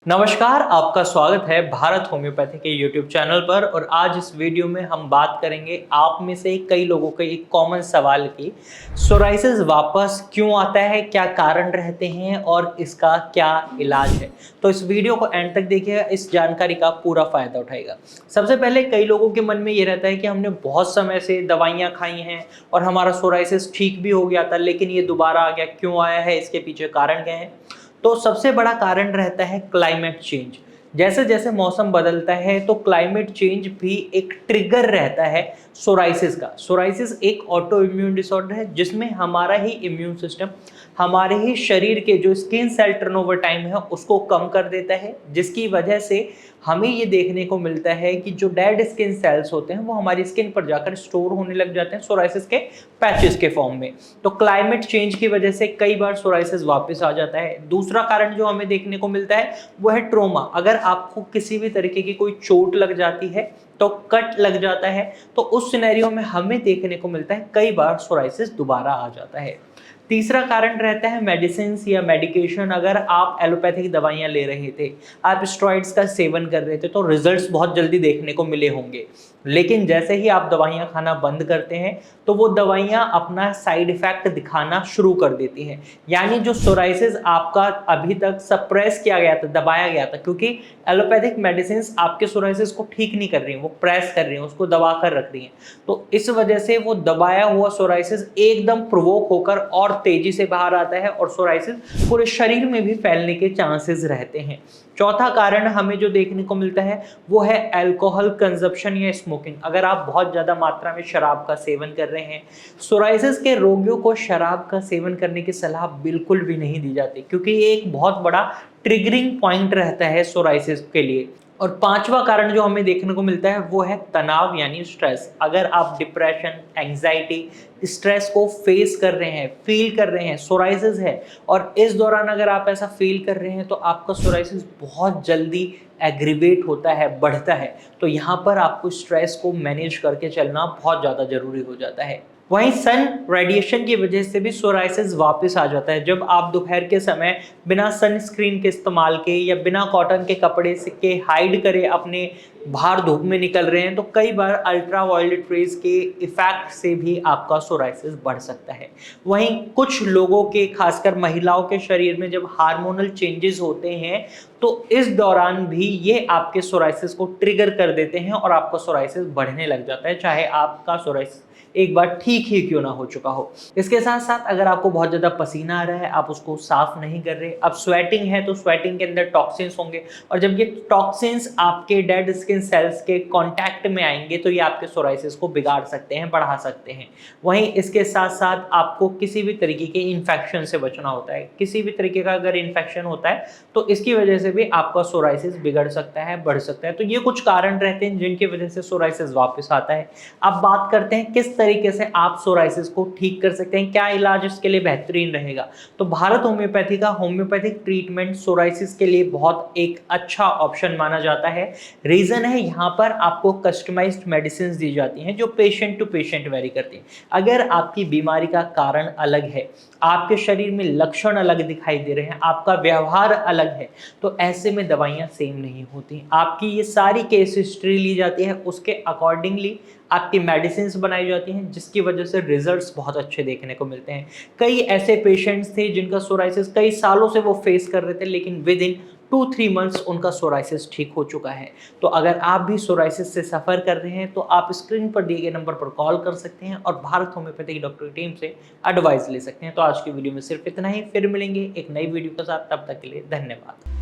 नमस्कार, आपका स्वागत है भारत होम्योपैथी के यूट्यूब चैनल पर। और आज इस वीडियो में हम बात करेंगे आप में से कई लोगों के एक कॉमन सवाल की, सोराइसिस वापस क्यों आता है, क्या कारण रहते हैं और इसका क्या इलाज है। तो इस वीडियो को एंड तक देखिएगा, इस जानकारी का पूरा फायदा उठाएगा। सबसे पहले कई लोगों के मन में ये रहता है कि हमने बहुत समय से दवाइयाँ खाई हैं और हमारा सोराइसिस ठीक भी हो गया था, लेकिन ये दोबारा आ गया, क्यों आया है, इसके पीछे कारण क्या है। तो सबसे बड़ा कारण रहता है क्लाइमेट चेंज। जैसे जैसे मौसम बदलता है तो क्लाइमेट चेंज भी एक ट्रिगर रहता है सोराइसिस का। सोराइसिस एक ऑटो इम्यून डिसऑर्डर है जिसमें हमारा ही इम्यून सिस्टम हमारे ही शरीर के जो स्किन सेल टर्नओवर टाइम है उसको कम कर देता है, जिसकी वजह से हमें ये देखने को मिलता है कि जो डेड स्किन सेल्स होते हैं वो हमारी स्किन पर जाकर स्टोर होने लग जाते हैं सोराइसिस के पैचेस के फॉर्म में। तो क्लाइमेट चेंज की वजह से कई बार सोराइसिस वापस आ जाता है। दूसरा कारण जो हमें देखने को मिलता है वो है ट्रोमा। अगर आपको किसी भी तरीके की कोई चोट लग जाती है, तो कट लग जाता है, तो उस सिनेरियो में हमें देखने को मिलता है कई बार सोराइसिस दोबारा आ जाता है। तीसरा कारण रहता है मेडिसिन या मेडिकेशन। अगर आप एलोपैथिक दवाइयाँ ले रहे थे, आप स्टेरॉइड्स का सेवन कर रहे थे, तो रिजल्ट्स बहुत जल्दी देखने को मिले होंगे। लेकिन जैसे ही आप दवाइयाँ खाना बंद करते हैं तो वो दवाइयाँ अपना साइड इफेक्ट दिखाना शुरू कर देती हैं। यानी जो सोराइसिस आपका अभी तक सप्रेस किया गया था, दबाया गया था, क्योंकि एलोपैथिक मेडिसिन आपके सोराइसिस को ठीक नहीं कर रही हैं, वो प्रेस कर रही हैं, उसको दबा कर रख रही हैं। तो इस वजह से वो दबाया हुआ सोराइसिस एकदम प्रोवोक होकर और तेजी से बाहर आता है और सोराइसिस पूरे शरीर में भी फैलने के चांसेस रहते हैं। चौथा कारण हमें जो देखने को मिलता है वो है अल्कोहल कंजप्शन या स्मोकिंग। अगर आप बहुत ज़्यादा मात्रा में शराब का सेवन कर रहे हैं, सोराइसिस के रोगियों को शराब का सेवन करने की सलाह बिल्कुल भी नहीं दी जाती, क्योंकि ये एक बहुत बड़ा ट्रिगरिंग पॉइंट रहता है सोराइसिस के लिए। और पांचवा कारण जो हमें देखने को मिलता है वो है तनाव यानी स्ट्रेस। अगर आप डिप्रेशन, एंजाइटी, स्ट्रेस को फेस कर रहे हैं, फील कर रहे हैं, सोराइसिस है, और इस दौरान अगर आप ऐसा फील कर रहे हैं तो आपका सोराइसिस बहुत जल्दी एग्रीवेट होता है, बढ़ता है। तो यहाँ पर आपको स्ट्रेस को मैनेज करके चलना बहुत ज़्यादा जरूरी हो जाता है। वहीं सन रेडिएशन की वजह से भी सोराइसिस वापस आ जाता है। जब आप दोपहर के समय बिना सनस्क्रीन के इस्तेमाल के या बिना कॉटन के कपड़े से के हाइड करे अपने बाहर धूप में निकल रहे हैं, तो कई बार अल्ट्रा वायलेट रेज के इफेक्ट से भी आपका सोराइसिस बढ़ सकता है। वहीं कुछ लोगों के, खासकर महिलाओं के शरीर में जब हार्मोनल चेंजेस होते हैं तो इस दौरान भी ये आपके सोराइसिस को ट्रिगर कर देते हैं और आपका सोराइसिस बढ़ने लग जाता है, चाहे आपका सोराइसिस एक बार ठीक ही क्यों ना हो चुका हो। इसके साथ साथ अगर आपको बहुत ज़्यादा पसीना आ रहा है, आप उसको साफ नहीं कर रहे, अब स्वेटिंग है तो स्वेटिंग के अंदर टॉक्सिन्स होंगे, और जब ये टॉक्सिन्स आपके डेड स्किन सेल्स के कांटेक्ट में आएंगे तो ये आपके सोराइसिस को बिगाड़ सकते हैं, बढ़ा सकते हैं। वहीं इसके साथ साथ आपको किसी भी तरीके के इन्फेक्शन से बचना होता है। किसी भी तरीके का अगर इन्फेक्शन होता है तो इसकी वजह से भी आपका सोराइसिस बिगड़ सकता है, बढ़ सकता है। तो ये कुछ कारण रहते हैं जिनकी वजह से सोराइसिस वापस आता है। अब बात करते हैं किस तरीके से आप सोराइसिस को ठीक कर सकते हैं, क्या इलाज इसके लिए बेहतरीन रहेगा। तो भारत होम्योपैथी का होम्योपैथिक ट्रीटमेंट सोराइसिस के लिए बहुत एक अच्छा ऑप्शन माना जाता है। रीजन है यहाँ पर आपको कस्टमाइज्ड मेडिसिन दी जाती हैं जो पेशेंट टू पेशेंट वेरी करती हैं। अगर आपकी बीमारी का कारण अलग है, आपके शरीर में लक्षण अलग दिखाई दे रहे हैं, आपका व्यवहार अलग है, तो ऐसे में दवाइयाँ सेम नहीं होती। आपकी ये सारी केस हिस्ट्री ली जाती है, उसके अकॉर्डिंगली आपकी मेडिसिन बनाई जाती हैं, जिसकी वजह से रिजल्ट्स बहुत अच्छे देखने को मिलते हैं। कई ऐसे पेशेंट्स थे जिनका सोराइसिस कई सालों से वो फेस कर रहे थे, लेकिन विद इन 2-3 मंथ्स उनका सोराइसिस ठीक हो चुका है। तो अगर आप भी सोराइसिस से सफ़र कर रहे हैं तो आप स्क्रीन पर दिए गए नंबर पर कॉल कर सकते हैं और भारत होम्योपैथिक डॉक्टर की टीम से एडवाइस ले सकते हैं। तो आज की वीडियो में सिर्फ इतना ही, फिर मिलेंगे एक नई वीडियो के साथ, तब तक के लिए धन्यवाद।